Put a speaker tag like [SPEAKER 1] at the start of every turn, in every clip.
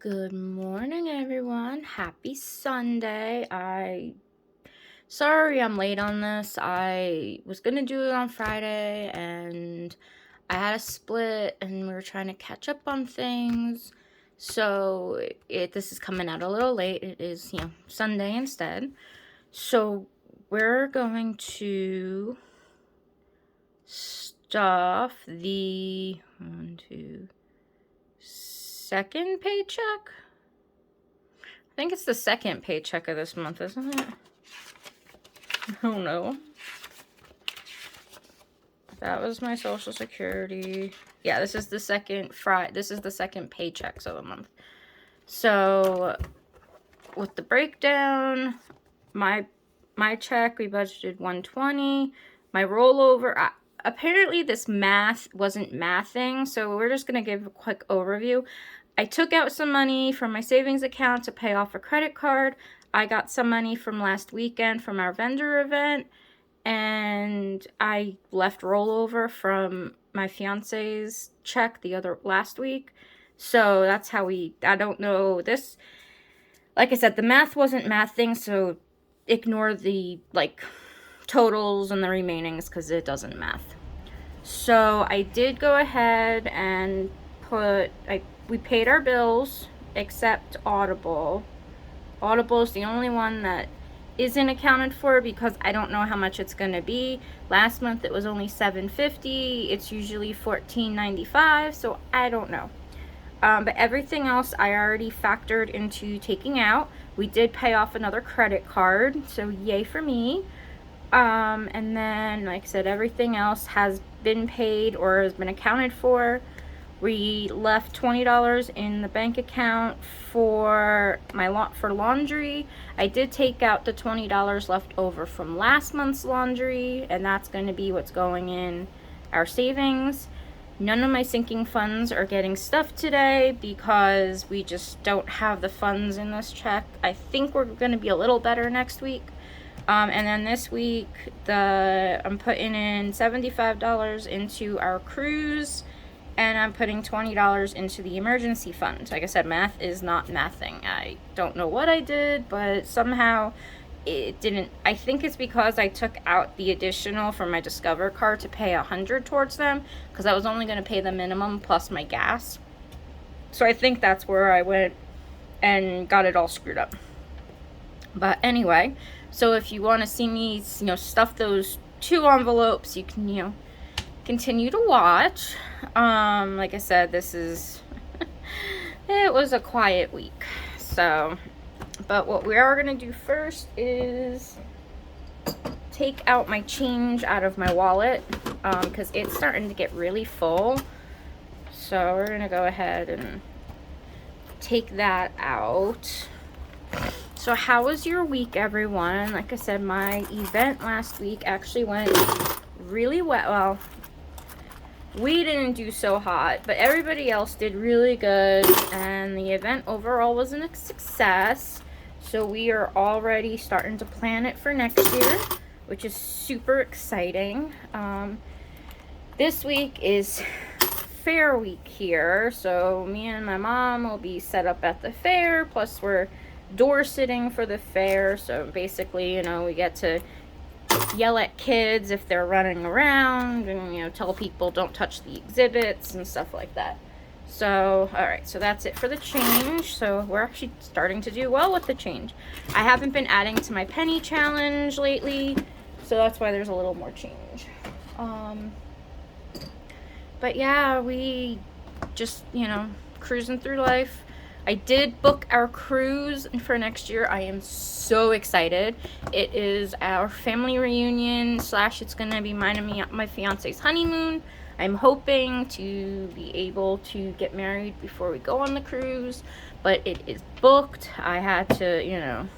[SPEAKER 1] Good morning, everyone. Happy Sunday. Sorry I'm late on this. I was gonna do it on Friday and I had a split and we were trying to catch up on things. So this is coming out a little late. It is, Sunday instead. So we're going to stuff the second paycheck. I think it's the second paycheck of this month, isn't it? Oh no. That was my Social Security. Yeah, this is the second paycheck of the month. So with the breakdown, my check, we budgeted $120. My rollover, apparently this math wasn't mathing, so we're just gonna give a quick overview. I took out some money from my savings account to pay off a credit card. I got some money from last weekend from our vendor event, and I left rollover from my fiance's check last week. So that's how I don't know this. Like I said, the math wasn't mathing, so ignore the totals and the remainings because it doesn't math. So I did go ahead and we paid our bills except Audible. Audible is the only one that isn't accounted for because I don't know how much it's going to be. Last month it was only $7.50. It's usually $14.95, so I don't know. But everything else I already factored into taking out. We did pay off another credit card, so yay for me. And then, like I said, everything else has been paid or has been accounted for. We left $20 in the bank account for laundry. I did take out the $20 left over from last month's laundry, and that's going to be what's going in our savings. None of my sinking funds are getting stuffed today because we just don't have the funds in this check. I think we're going to be a little better next week. And then this week, I'm putting in $75 into our cruise, and I'm putting $20 into the emergency fund. Like I said, math is not mathing. I don't know what I did, but somehow it didn't. I think it's because I took out the additional from my Discover card to pay $100 towards them, because I was only going to pay the minimum plus my gas. So I think that's where I went and got it all screwed up. But anyway, so if you want to see me, stuff those 2 envelopes, you can, continue to watch. Like I said, it was a quiet week. So, but what we are going to do first is take out my change out of my wallet, because it's starting to get really full. So we're going to go ahead and take that out. So how was your week, everyone? Like I said, my event last week actually went really well. Well, we didn't do so hot, but everybody else did really good, and the event overall was a success. So we are already starting to plan it for next year, which is super exciting. This week is fair week here, so me and my mom will be set up at the fair, plus we're door sitting for the fair. So basically, we get to yell at kids if they're running around, and tell people don't touch the exhibits and stuff like that. So alright, so that's it for the change. So we're actually starting to do well with the change. I haven't been adding to my penny challenge lately, so that's why there's a little more change. But yeah, we just cruising through life. I did book our cruise for next year. I am so excited. It is our family reunion / it's going to be mine and my fiance's honeymoon. I'm hoping to be able to get married before we go on the cruise, but it is booked. I had to,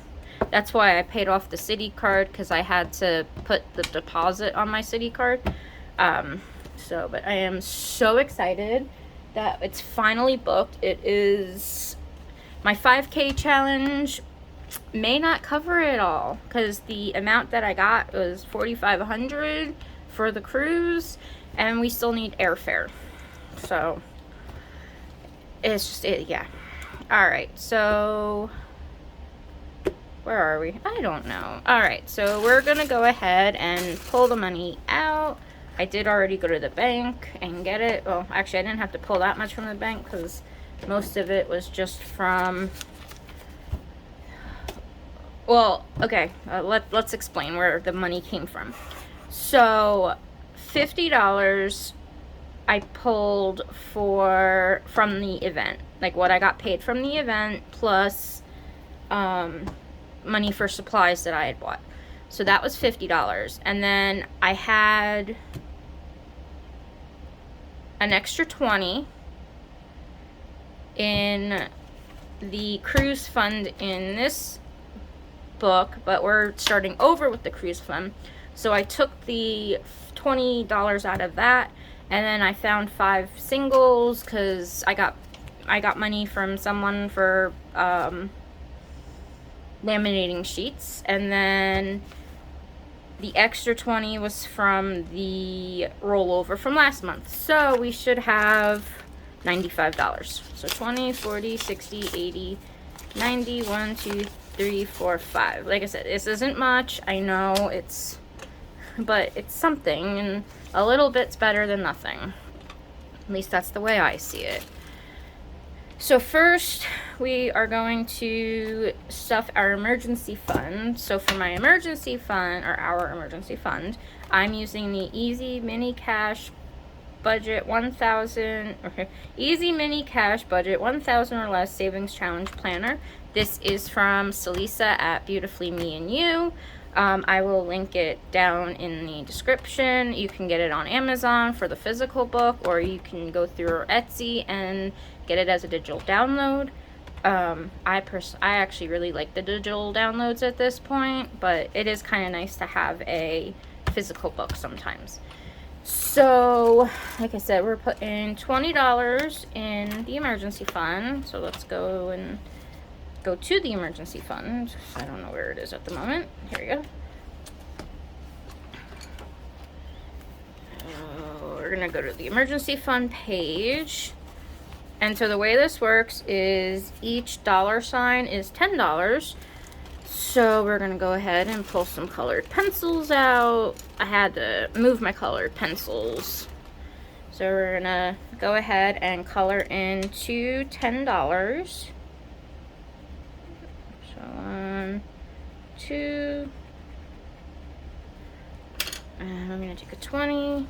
[SPEAKER 1] that's why I paid off the city card, because I had to put the deposit on my city card. But I am so excited that it's finally booked. It is my 5K challenge. May not cover it all because the amount that I got was $4,500 for the cruise, and we still need airfare. So it's just yeah. Alright, so where are we? I don't know. Alright, so we're gonna go ahead and pull the money out. I did already go to the bank and get it. Well, actually, I didn't have to pull that much from the bank because most of it was just from... Well, okay, let's explain where the money came from. So, $50 I pulled from the event. Like, what I got paid from the event, plus money for supplies that I had bought. So that was $50. And then I had an extra $20 in the cruise fund in this book, but we're starting over with the cruise fund. So I took the $20 out of that, and then I found 5 singles because I got money from someone for laminating sheets, and then the extra 20 was from the rollover from last month. So we should have $95. So 20, 40, 60, 80, 90, 1, 2, 3, 4, 5. Like I said, this isn't much. I know but it's something, and a little bit's better than nothing. At least that's the way I see it. So first, we are going to stuff our emergency fund. So for my emergency fund, or our emergency fund, I'm using the Easy Mini Cash Budget 1,000, okay, Easy Mini Cash Budget 1,000 or Less Savings Challenge Planner. This is from Celisa at Beautifully Me and You. I will link it down in the description. You can get it on Amazon for the physical book, or you can go through Etsy and get it as a digital download. I actually really like the digital downloads at this point, but it is kind of nice to have a physical book sometimes. So, like I said, we're putting $20 in the emergency fund. So let's go to the emergency fund. I don't know where it is at the moment. Here we go. We're gonna go to the emergency fund page. And so the way this works is each dollar sign is $10. So we're gonna go ahead and pull some colored pencils out. I had to move my colored pencils. So we're gonna go ahead and color in two $10. So 1, 2, and I'm gonna take a 20.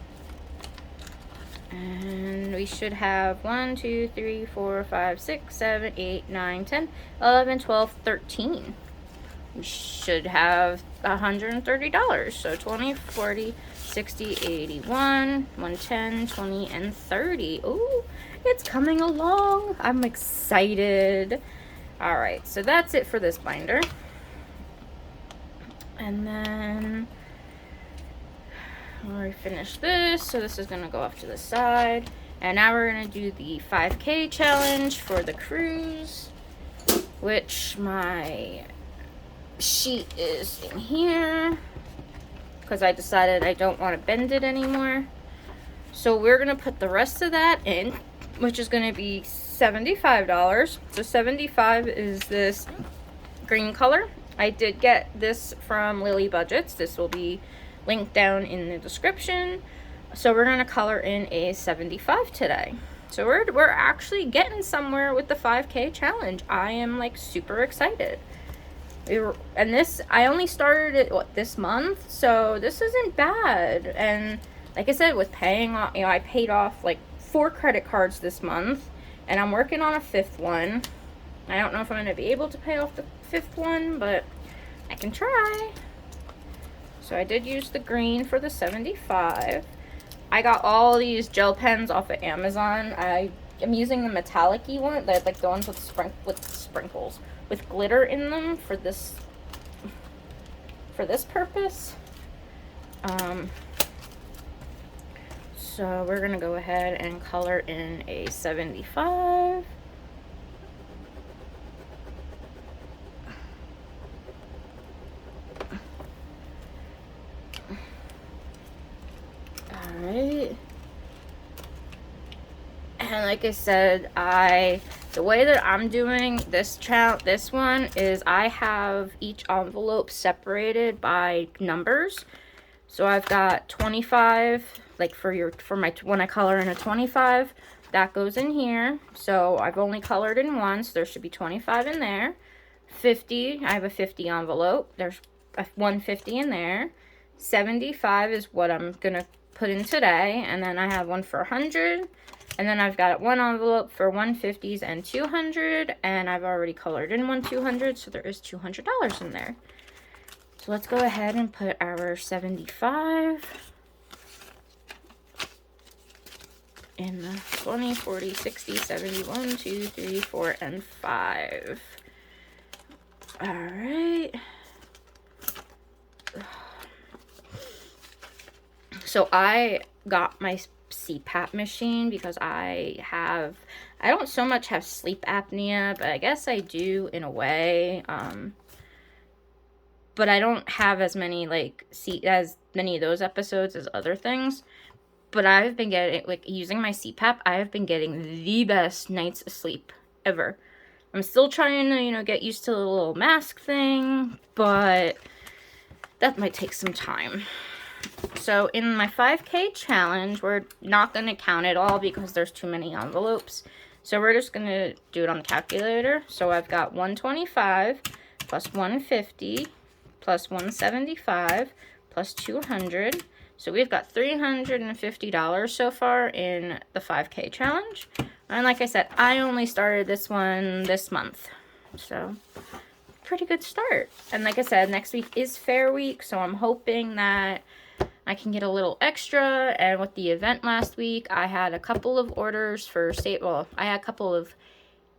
[SPEAKER 1] And we should have 1, 2, 3, 4, 5, 6, 7, 8, 9, 10, 11, 12, 13. We should have $130. So 20, 40, 60, 81, 110, 20, and 30. Ooh, it's coming along. I'm excited. All right, so that's it for this binder. And then we finish this, so this is gonna go off to the side. And now we're gonna do the 5K challenge for the cruise, which my sheet is in here because I decided I don't want to bend it anymore. So we're gonna put the rest of that in, which is gonna be $75. So 75 is this green color. I did get this from Lily Budgets. This will be linked down in the description. So we're gonna color in a 75 today. So we're actually getting somewhere with the 5K challenge. I am like super excited. And this, I only started it this month, so this isn't bad. And like I said, with paying off, I paid off like 4 credit cards this month, and I'm working on a 5th one. I don't know if I'm gonna be able to pay off the 5th one, but I can try. So I did use the green for the 75. I got all these gel pens off of Amazon. I am using the metallic-y one, like the ones with sprinkles, with glitter in them for this purpose. So we're gonna go ahead and color in a 75. Alright. And like I said, the way that I'm doing this one is I have each envelope separated by numbers. So I've got 25, like when I color in a 25, that goes in here. So I've only colored in one, so there should be 25 in there. 50, I have a 50 envelope. There's a 150 in there. 75 is what I'm gonna put in today, and then I have one for 100, and then I've got one envelope for 150s and 200, and I've already colored in one 200, so there is $200 in there. So let's go ahead and put our 75 in the 20, 40, 60, 70, 1, 2, 3, 4, and 5. All right. So I got my CPAP machine because I don't so much have sleep apnea, but I guess I do in a way. But I don't have as many of those episodes as other things. But I've been getting, using my CPAP, I have been getting the best nights of sleep ever. I'm still trying to, get used to the little mask thing, but that might take some time. So in my 5K challenge, we're not going to count it all because there's too many envelopes. So we're just going to do it on the calculator. So I've got 125 plus 150 plus 175 plus 200. So we've got $350 so far in the 5K challenge. And like I said, I only started this one this month. So pretty good start. And like I said, next week is Fair Week, so I'm hoping that I can get a little extra. And with the event last week, I had a couple of orders for I had a couple of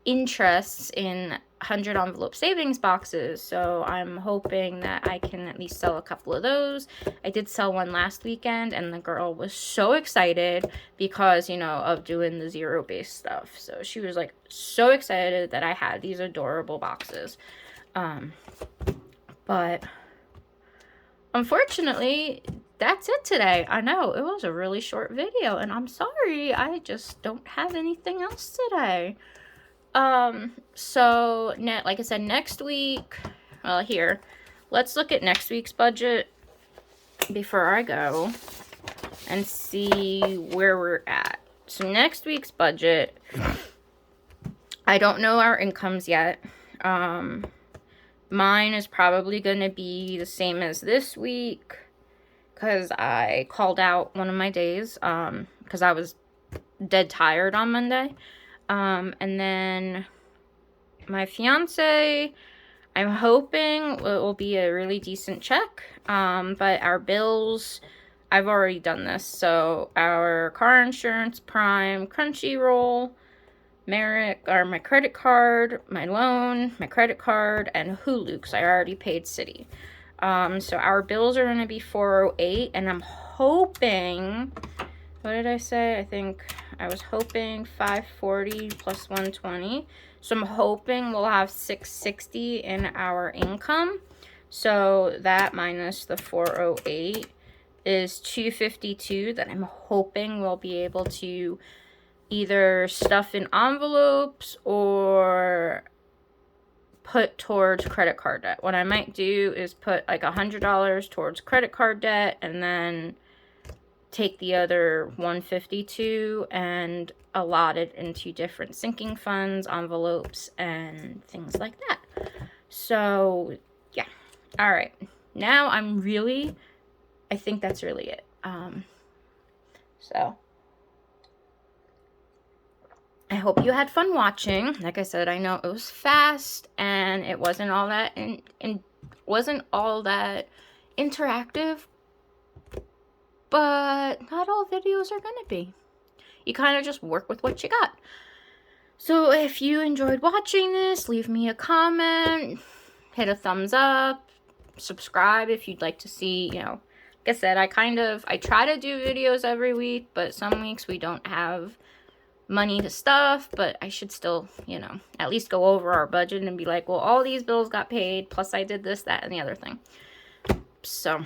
[SPEAKER 1] interests in 100 envelope savings boxes, so I'm hoping that I can at least sell a couple of those. I did sell one last weekend, and the girl was so excited because, of doing the zero-based stuff. So she was like so excited that I had these adorable boxes. But unfortunately, that's it today. I know it was a really short video, and I'm sorry, I just don't have anything else today. So like I said, next week, here, let's look at next week's budget before I go and see where we're at. So next week's budget, I don't know our incomes yet. Mine is probably going to be the same as this week because I called out one of my days, because I was dead tired on Monday. And then my fiance, I'm hoping it will be a really decent check. But our bills, I've already done this. So our car insurance, Prime, Crunchyroll, Merrick, or my credit card, my loan, my credit card, and Hulu, because I already paid City. So our bills are going to be $408, and I'm hoping, what did I say? I think I was hoping $540 plus $120. So I'm hoping we'll have $660 in our income. So that minus the $408 is $252 that I'm hoping we'll be able to either stuff in envelopes or put towards credit card debt. What I might do is put like $100 towards credit card debt and then take the other $152 and allot it into different sinking funds, envelopes, and things like that. So yeah, all right, now I think that's really it. So I hope you had fun watching. Like I said, I know it was fast and it wasn't all that wasn't all that interactive, but not all videos are gonna be. You kind of just work with what you got. So if you enjoyed watching this, leave me a comment, hit a thumbs up, subscribe if you'd like to see, like I said, I try to do videos every week, but some weeks we don't have money to stuff, but I should still, at least go over our budget and be like, well, all these bills got paid, plus I did this, that, and the other thing. So,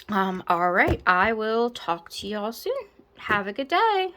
[SPEAKER 1] all right, I will talk to y'all soon. Have a good day.